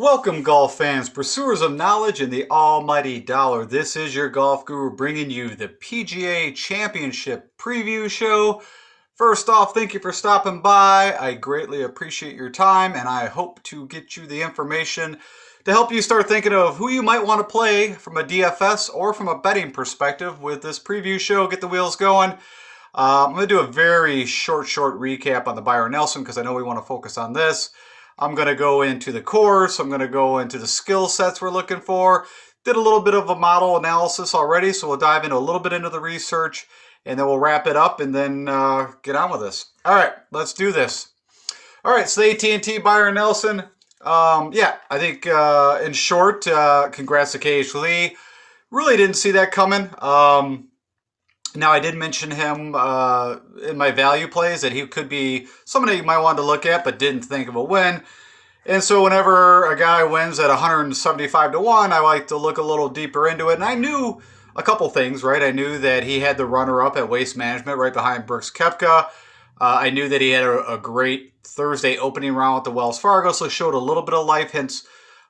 Welcome, golf fans, pursuers of knowledge and the almighty dollar. This is your golf guru bringing you the PGA Championship preview show. First off, thank you for stopping by. I greatly appreciate your time, and I hope to get you the information to help you start thinking of who you might want to play from a DFS or from a betting perspective with this preview show. Get the wheels going. I'm going to do a very short recap on the Byron Nelson because I know we want to focus on this. I'm going to go into the course. I'm going to go into the skill sets we're looking for. Did a little bit of a model analysis already, so we'll dive into a little bit into the research, and then we'll wrap it up and then get on with this. All right, let's do this. All right, so the AT&T Byron Nelson. I think in short, congrats to KH Lee. Really didn't see that coming. Now, I did mention him in my value plays that he could be somebody you might want to look at, but didn't think of a win. And so whenever a guy wins at 175 to 1, I like to look a little deeper into it. And I knew a couple things, right? I knew that he had the runner-up at Waste Management right behind Brooks Koepka. I knew that he had a great Thursday opening round with the Wells Fargo, so showed a little bit of life, hence,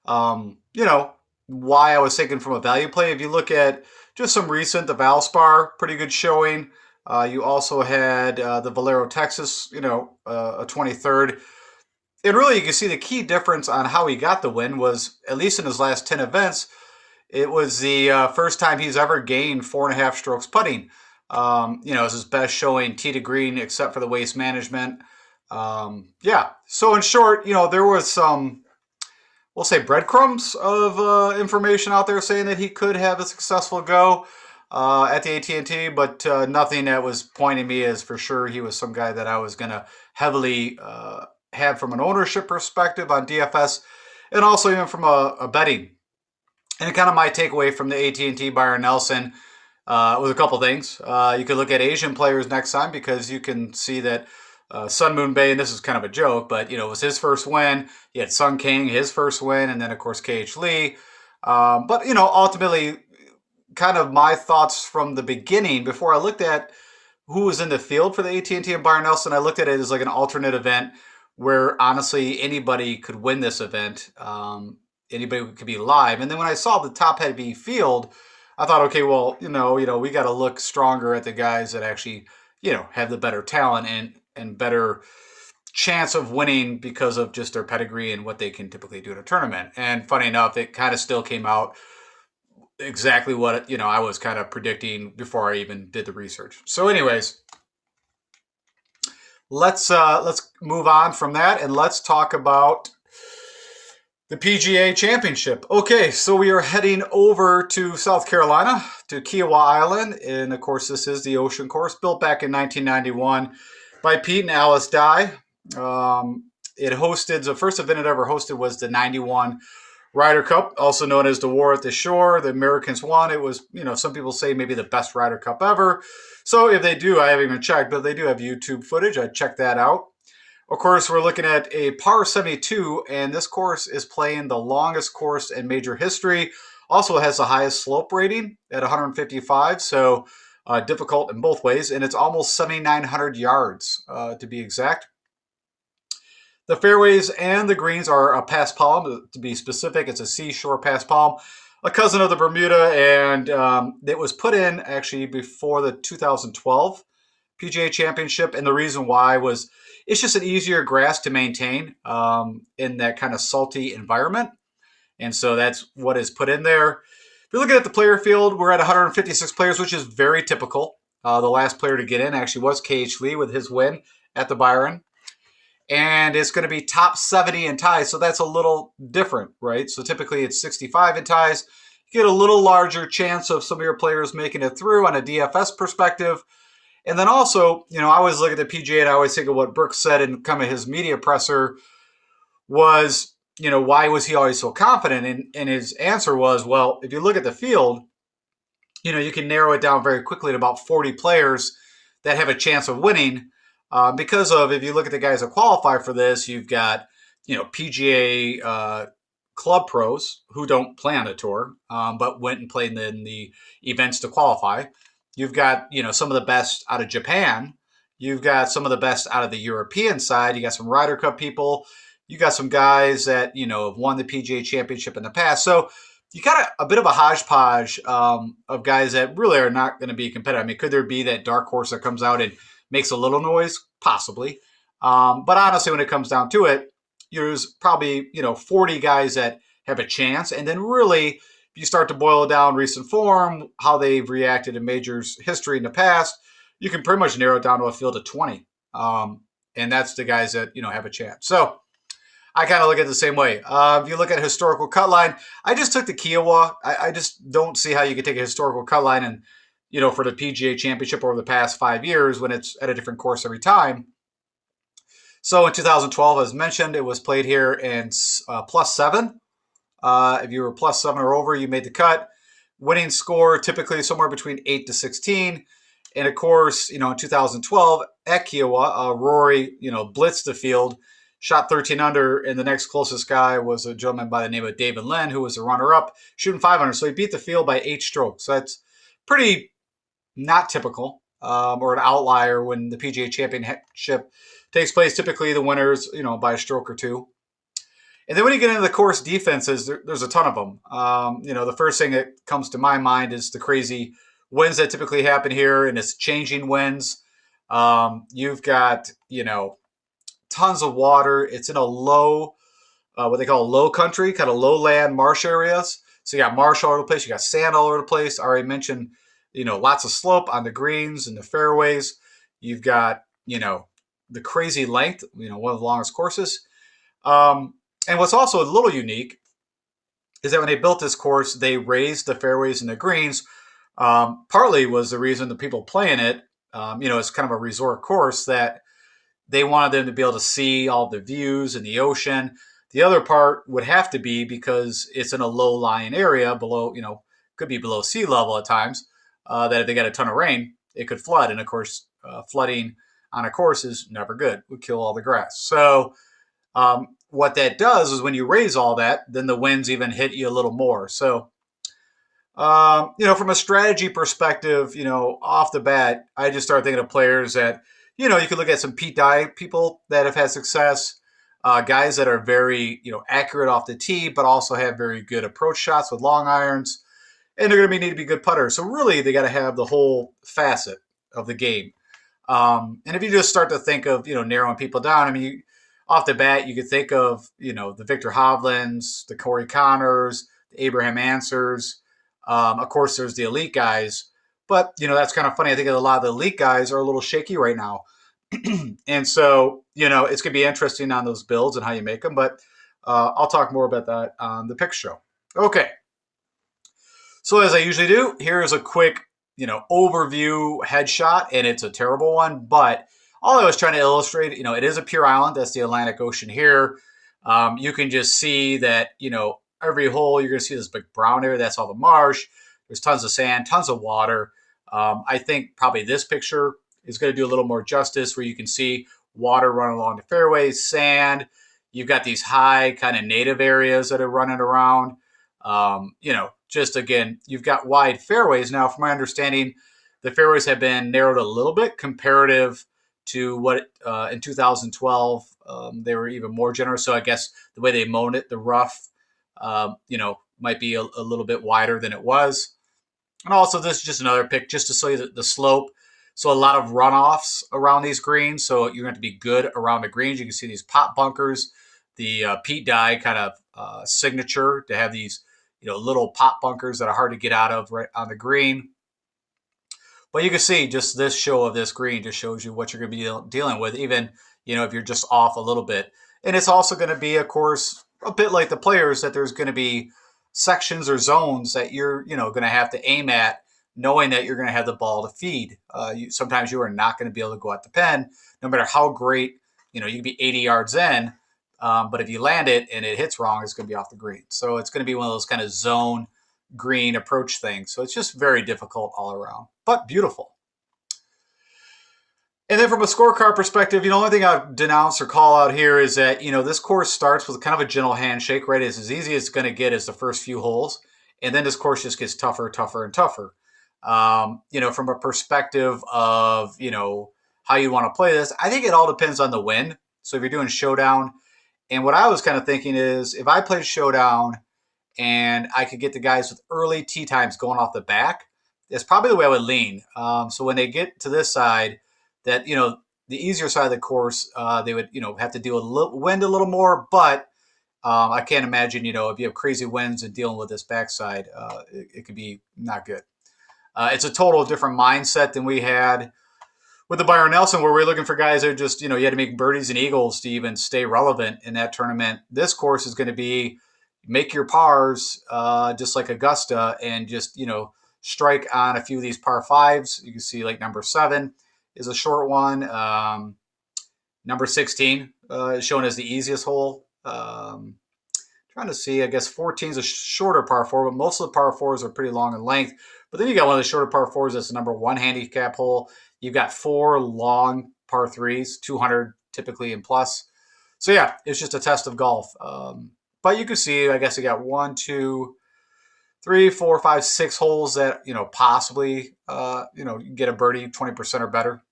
why I was taken from a value play. If you look at just some recent, the Valspar, pretty good showing. You also had the Valero, Texas, a 23rd. And really, you can see the key difference on how he got the win was, at least in his last 10 events, it was the first time he's ever gained 4.5 strokes putting. It's his best showing tee to green, except for the Waste Management. So in short, there was some, we'll say, breadcrumbs of information out there saying that he could have a successful go at the AT&T, but nothing that was pointing me as for sure he was some guy that I was going to heavily have from an ownership perspective on DFS, and also even from a betting. And kind of my takeaway from the AT&T Byron Nelson was a couple things. You could look at Asian players next time because you can see that Sun Moon Bay, and this is kind of a joke, but it was his first win. He had Sun King, his first win, and then of course KH Lee. But ultimately, kind of my thoughts from the beginning before I looked at who was in the field for the AT&T and Byron Nelson, I looked at it as like an alternate event where honestly anybody could win this event. Anybody could be live. And then when I saw the top heavy field, I thought, okay, well, we got to look stronger at the guys that actually, have the better talent and better chance of winning because of just their pedigree and what they can typically do in a tournament. And funny enough, it kind of still came out exactly what, I was kind of predicting before I even did the research. So anyways, let's move on from that and let's talk about the PGA Championship. Okay, so we are heading over to South Carolina, to Kiawah Island. And of course, this is the Ocean Course, built back in 1991 by Pete and Alice Dye. It hosted, the first event it ever hosted was the 91 Ryder Cup, also known as the War at the Shore. The Americans won. It was, some people say maybe the best Ryder Cup ever. So if they do, I haven't even checked, but they do have YouTube footage. I'd check that out. Of course, we're looking at a par 72, and this course is playing the longest course in major history. Also has the highest slope rating at 155, so difficult in both ways, and it's almost 7,900 yards to be exact. The fairways and the greens are a pass palm. To be specific, it's a seashore pass palm, a cousin of the Bermuda, and it was put in actually before the 2012 PGA Championship, and the reason why was it's just an easier grass to maintain in that kind of salty environment. And so that's what is put in there. If you're looking at the player field, we're at 156 players, which is very typical. The last player to get in actually was KH Lee with his win at the Byron. And it's going to be top 70 in ties, so that's a little different, right? So typically it's 65 in ties. You get a little larger chance of some of your players making it through on a DFS perspective. And then also, I always look at the PGA and I always think of what Brooks said in kind of his media presser was, why was he always so confident? And his answer was, well, if you look at the field, you can narrow it down very quickly to about 40 players that have a chance of winning because of, if you look at the guys that qualify for this, you've got, PGA club pros who don't play on a tour, but went and played in the events to qualify. You've got, some of the best out of Japan. You've got some of the best out of the European side. You got some Ryder Cup people. You got some guys that, have won the PGA Championship in the past. So you got a bit of a hodgepodge of guys that really are not going to be competitive. I mean, could there be that dark horse that comes out and makes a little noise? Possibly. But honestly, when it comes down to it, there's probably, 40 guys that have a chance. And then really, if you start to boil it down recent form, how they've reacted in majors history in the past, you can pretty much narrow it down to a field of 20. And that's the guys that, have a chance. So I kind of look at it the same way. If you look at historical cut line, I just took the Kiawah. I just don't see how you could take a historical cut line and, for the PGA Championship over the past 5 years when it's at a different course every time. So in 2012, as mentioned, it was played here in +7. If you were +7 or over, you made the cut. Winning score typically somewhere between 8 to 16. And of course, in 2012 at Kiawah, Rory, blitzed the field, shot 13 under, and the next closest guy was a gentleman by the name of David Lynn, who was a runner-up, shooting 500. So he beat the field by 8 strokes. So that's pretty not typical or an outlier when the PGA Championship takes place. Typically, the winners, by a stroke or two. And then when you get into the course defenses, there's a ton of them. The first thing that comes to my mind is the crazy winds that typically happen here, and it's changing winds. You've got, tons of water. It's in a low, what they call low country, kind of lowland marsh areas. So you got marsh all over the place. You got sand all over the place. I already mentioned, lots of slope on the greens and the fairways. You've got, the crazy length, one of the longest courses. And what's also a little unique is that when they built this course, they raised the fairways and the greens. Partly was the reason the people playing it, it's kind of a resort course that they wanted them to be able to see all the views and the ocean. The other part would have to be because it's in a low-lying area below, could be below sea level at times, that if they got a ton of rain, it could flood. And of course, flooding on a course is never good. It would kill all the grass. So what that does is when you raise all that, then the winds even hit you a little more. So, from a strategy perspective, off the bat, I just started thinking of players that, you could look at some Pete Dye people that have had success, guys that are very, accurate off the tee, but also have very good approach shots with long irons, and they're going to need to be good putters. So really, they got to have the whole facet of the game. And if you just start to think of, narrowing people down, I mean, off the bat, you could think of, the Victor Hovlands, the Corey Connors, the Abraham Answers. Of course, there's the elite guys. But, that's kind of funny. I think a lot of the elite guys are a little shaky right now. And so, it's going to be interesting on those builds and how you make them. But I'll talk more about that on the pick show. Okay. So as I usually do, here's a quick, overview headshot. And it's a terrible one. But all I was trying to illustrate, it is a pure island. That's the Atlantic Ocean here. You can just see that, every hole, you're going to see this big brown area. That's all the marsh. There's tons of sand, tons of water. I think probably this picture is going to do a little more justice where you can see water running along the fairways, sand. You've got these high kind of native areas that are running around. Just again, you've got wide fairways. Now, from my understanding, the fairways have been narrowed a little bit comparative to what in 2012 they were even more generous. So I guess the way they mown it, the rough, might be a little bit wider than it was. And also, this is just another pick just to show you the slope. So a lot of runoffs around these greens. So you're going to be good around the greens. You can see these pop bunkers, the Pete Dye kind of signature to have these, little pop bunkers that are hard to get out of right on the green. But you can see just this show of this green just shows you what you're going to be dealing with, even, if you're just off a little bit. And it's also going to be, of course, a bit like the players that there's going to be sections or zones that you're, going to have to aim at, knowing that you're going to have the ball to feed. Sometimes you are not going to be able to go at the pin, no matter how great, you can be 80 yards in, but if you land it and it hits wrong, it's going to be off the green. So it's going to be one of those kind of zone green approach things. So it's just very difficult all around, but beautiful. And then from a scorecard perspective, the only thing I've denounced or call out here is that, this course starts with kind of a gentle handshake, right? It's as easy as it's going to get as the first few holes. And then this course just gets tougher, tougher, and tougher. From a perspective of, how you want to play this, I think it all depends on the wind. So if you're doing showdown And what I was kind of thinking is if I played Showdown and I could get the guys with early tee times going off the back, that's probably the way I would lean. So when they get to this side, that, the easier side of the course, they would, have to deal with wind a little more. But I can't imagine, if you have crazy winds and dealing with this backside, it could be not good. It's a total different mindset than we had with the Byron Nelson, where we're looking for guys that are just, you had to make birdies and eagles to even stay relevant in that tournament. This course is going to be make your pars, just like Augusta, and just, strike on a few of these par fives. You can see like number 7 is a short one. Number 16 is shown as the easiest hole. Trying to see, I guess 14 is a shorter par 4, but most of the par 4s are pretty long in length. But then you got one of the shorter par 4s that's the number 1 handicap hole. You've got 4 long par 3s, 200 typically and plus. So yeah, it's just a test of golf. But you can see, I guess you got 1, 2, 3, 4, 5, 6 holes that, possibly, get a birdie 20% or better.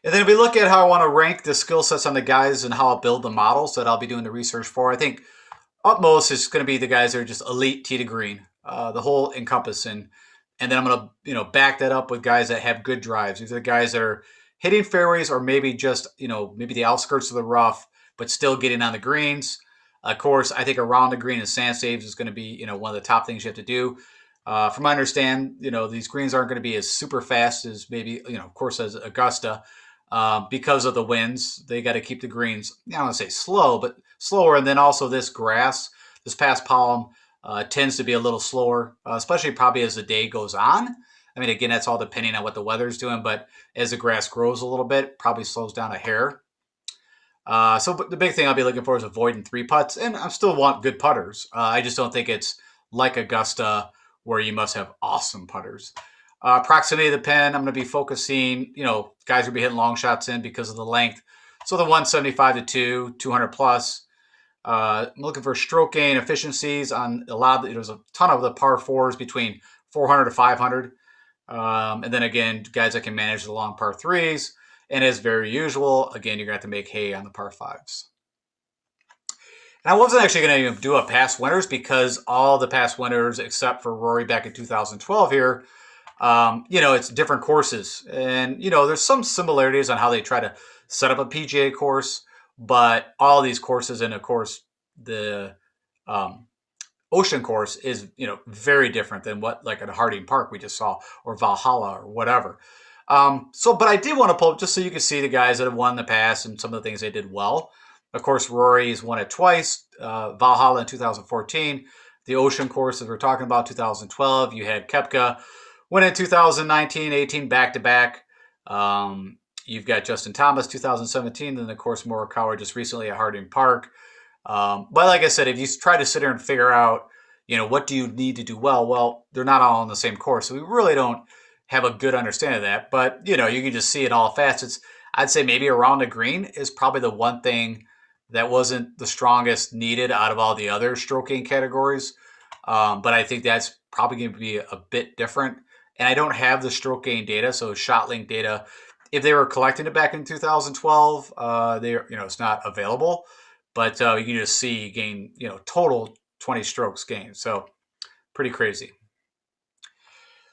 And then if we look at how I want to rank the skill sets on the guys and how I'll build the models that I'll be doing the research for, I think utmost is going to be the guys that are just elite tee to green, the whole encompass. And then I'm going to, back that up with guys that have good drives. These are the guys that are hitting fairways or maybe just, maybe the outskirts of the rough, but still getting on the greens. Of course, I think around the green and sand saves is going to be, one of the top things you have to do. From my understand, these greens aren't going to be as super fast as maybe, of course, as Augusta. Because of the winds, they got to keep the greens, I don't want to say slow, but slower. And then also this grass, this past palm, tends to be a little slower, especially probably as the day goes on. I mean, again, that's all depending on what the weather's doing, but as the grass grows a little bit, probably slows down a hair. So the big thing I'll be looking for is avoiding 3 putts, and I still want good putters. I just don't think it's like Augusta where you must have awesome putters. Proximity of the pin, I'm going to be focusing, guys will be hitting long shots in because of the length. So the 175 to 200 plus. I'm looking for stroke gain efficiencies on a lot of, there's a ton of the par 4s between 400 to 500. And then again, guys that can manage the long par 3s. And as very usual, again, you're going to have to make hay on the par 5s. And I wasn't actually going to even do a past winners because all the past winners, except for Rory back in 2012 here, it's different courses. And, there's some similarities on how they try to set up a PGA course, but all these courses, and of course, the Ocean Course is, very different than what, like at Harding Park we just saw, or Valhalla, or whatever. But I did want to pull up just so you can see the guys that have won in the past and some of the things they did well. Of course, Rory's won it twice, Valhalla in 2014. The Ocean Course, as we're talking about, 2012. You had Koepka win in 2019, 18, back-to-back. You've got Justin Thomas, 2017, and of course, Morikawa just recently at Harding Park. But like I said, if you try to sit here and figure out, what do you need to do well, they're not all on the same course. So we really don't have a good understanding of that. But, you can just see it all facets. I'd say maybe around the green is probably the one thing that wasn't the strongest needed out of all the other stroking categories. But I think that's probably going to be a bit different. And I don't have the stroke gain data, so ShotLink data. If they were collecting it back in 2012, it's not available. But you can just see you gain, total 20 strokes gained. So pretty crazy.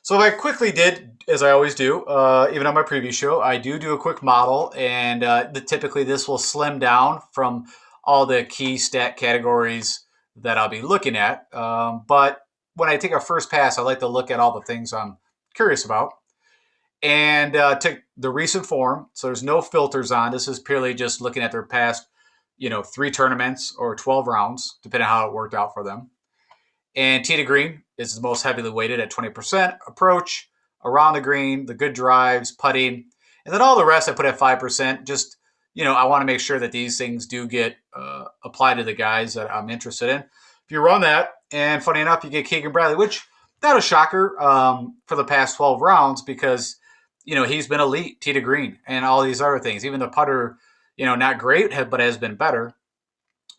So I quickly did, as I always do, even on my previous show, I do a quick model, and typically this will slim down from all the key stat categories that I'll be looking at. But when I take a first pass, I like to look at all the things I'm curious about and take the recent form. So there's no filters on. This is purely just looking at their past, 3 tournaments or 12 rounds, depending on how it worked out for them. And tee to green is the most heavily weighted at 20%. Approach, around the green, the good drives, putting, and then all the rest I put at 5%. Just, I want to make sure that these things do get applied to the guys that I'm interested in. If you run that, and funny enough, you get Keegan Bradley, which not a shocker for the past 12 rounds because, he's been elite tee to green and all these other things. Even the putter, not great, but has been better.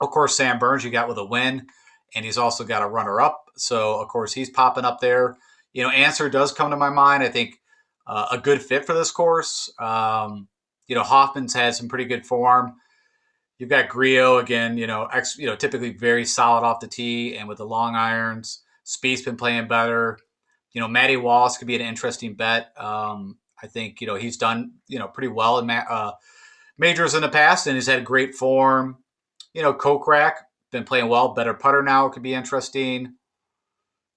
Of course, Sam Burns, you got with a win. And he's also got a runner-up. So, of course, he's popping up there. Answer does come to my mind. I think a good fit for this course. Hoffman's had some pretty good form. You've got Griot again, typically very solid off the tee and with the long irons. Spieth's been playing better. Matty Wallace could be an interesting bet. I think he's done pretty well in majors in the past, and he's had great form. Kokrak been playing well, better putter now, could be interesting.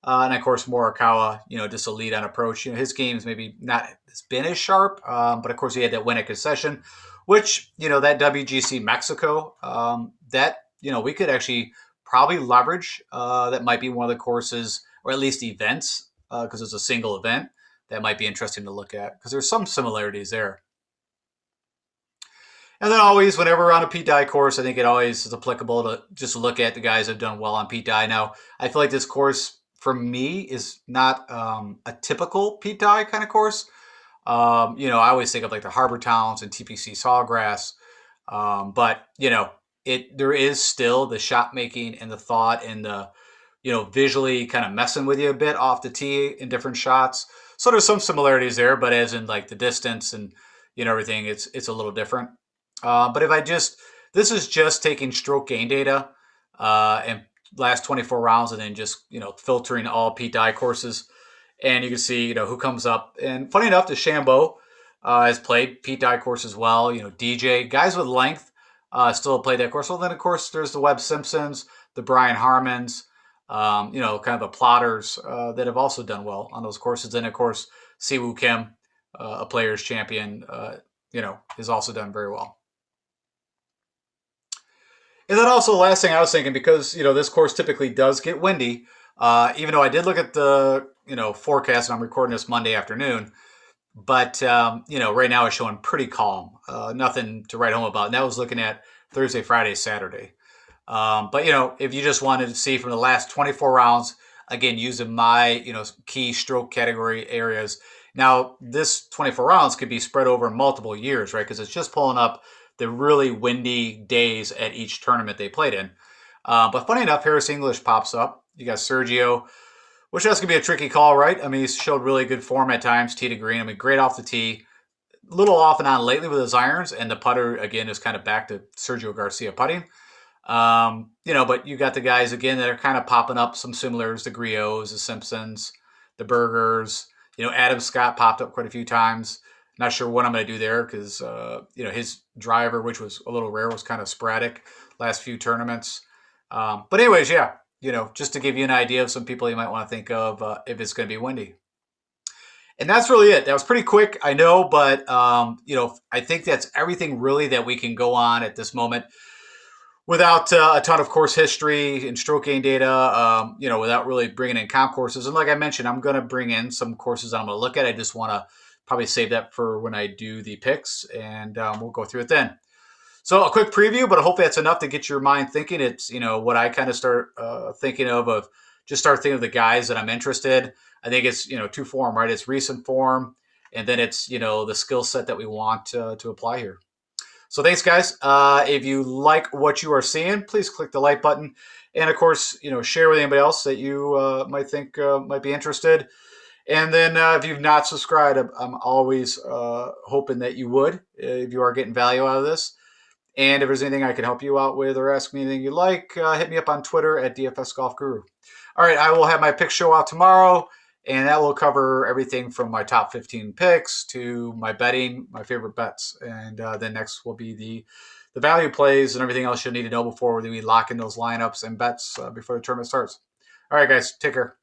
And of course, Morikawa, just a lead on approach. His game's maybe not has been as sharp, but of course he had that win at Concession, which that WGC Mexico, that we could actually probably leverage. That might be one of the courses, or at least events, because it's a single event that might be interesting to look at because there's some similarities there. And then always, whenever we're on a Pete Dye course, I think it always is applicable to just look at the guys that have done well on Pete Dye. Now, I feel like this course for me is not a typical Pete Dye kind of course. I always think of like the Harbor Towns and TPC Sawgrass, but there is still the shot making and the thought and the visually kind of messing with you a bit off the tee in different shots. So there's some similarities there, but as in like the distance and everything, it's a little different. But this is just taking stroke gain data and last 24 rounds, and then just filtering all Pete Dye courses, and you can see who comes up. And funny enough, DeChambeau has played Pete Dye course as well. DJ guys with length still played that course. Well, then of course there's the Webb Simpsons, the Brian Harmons, kind of the plotters that have also done well on those courses. And of course, Siwoo Kim, a Players Champion, has also done very well. And then also the last thing I was thinking, because, this course typically does get windy, even though I did look at the, forecast, and I'm recording this Monday afternoon, but, right now it's showing pretty calm, nothing to write home about. And that was looking at Thursday, Friday, Saturday. But, if you just wanted to see from the last 24 rounds, again, using my, key stroke category areas. Now, this 24 rounds could be spread over multiple years, right? Because it's just pulling up the really windy days at each tournament they played in. But funny enough, Harris English pops up. You got Sergio, which that's going to be a tricky call, right? I mean, he's showed really good form at times, tee to green. I mean, great off the tee. A little off and on lately with his irons, and the putter, again, is kind of back to Sergio Garcia putting. But you got the guys, again, that are kind of popping up, some similars, the Griots, the Simpsons, the Bergers. Adam Scott popped up quite a few times. Not sure what I'm going to do there because, his driver, which was a little rare, was kind of sporadic last few tournaments. But anyways, yeah, just to give you an idea of some people you might want to think of if it's going to be windy. And that's really it. That was pretty quick, I know, but, I think that's everything really that we can go on at this moment without a ton of course history and stroke gain data, without really bringing in comp courses. And like I mentioned, I'm going to bring in some courses I'm going to look at. I just want to probably save that for when I do the picks, and we'll go through it then. So a quick preview, but I hope that's enough to get your mind thinking. It's, what I kind of start thinking of just start thinking of the guys that I'm interested. I think it's, two form, right? It's recent form, and then it's, the skill set that we want to apply here. So thanks, guys. If you like what you are seeing, please click the like button. And of course, share with anybody else that you might think might be interested. And then if you've not subscribed, I'm always hoping that you would, if you are getting value out of this. And if there's anything I can help you out with or ask me anything you like, hit me up on Twitter at DFS Golf Guru. All right, I will have my pick show out tomorrow, and that will cover everything from my top 15 picks to my betting, my favorite bets. And then next will be the value plays and everything else you'll need to know before we lock in those lineups and bets before the tournament starts. All right, guys, take care.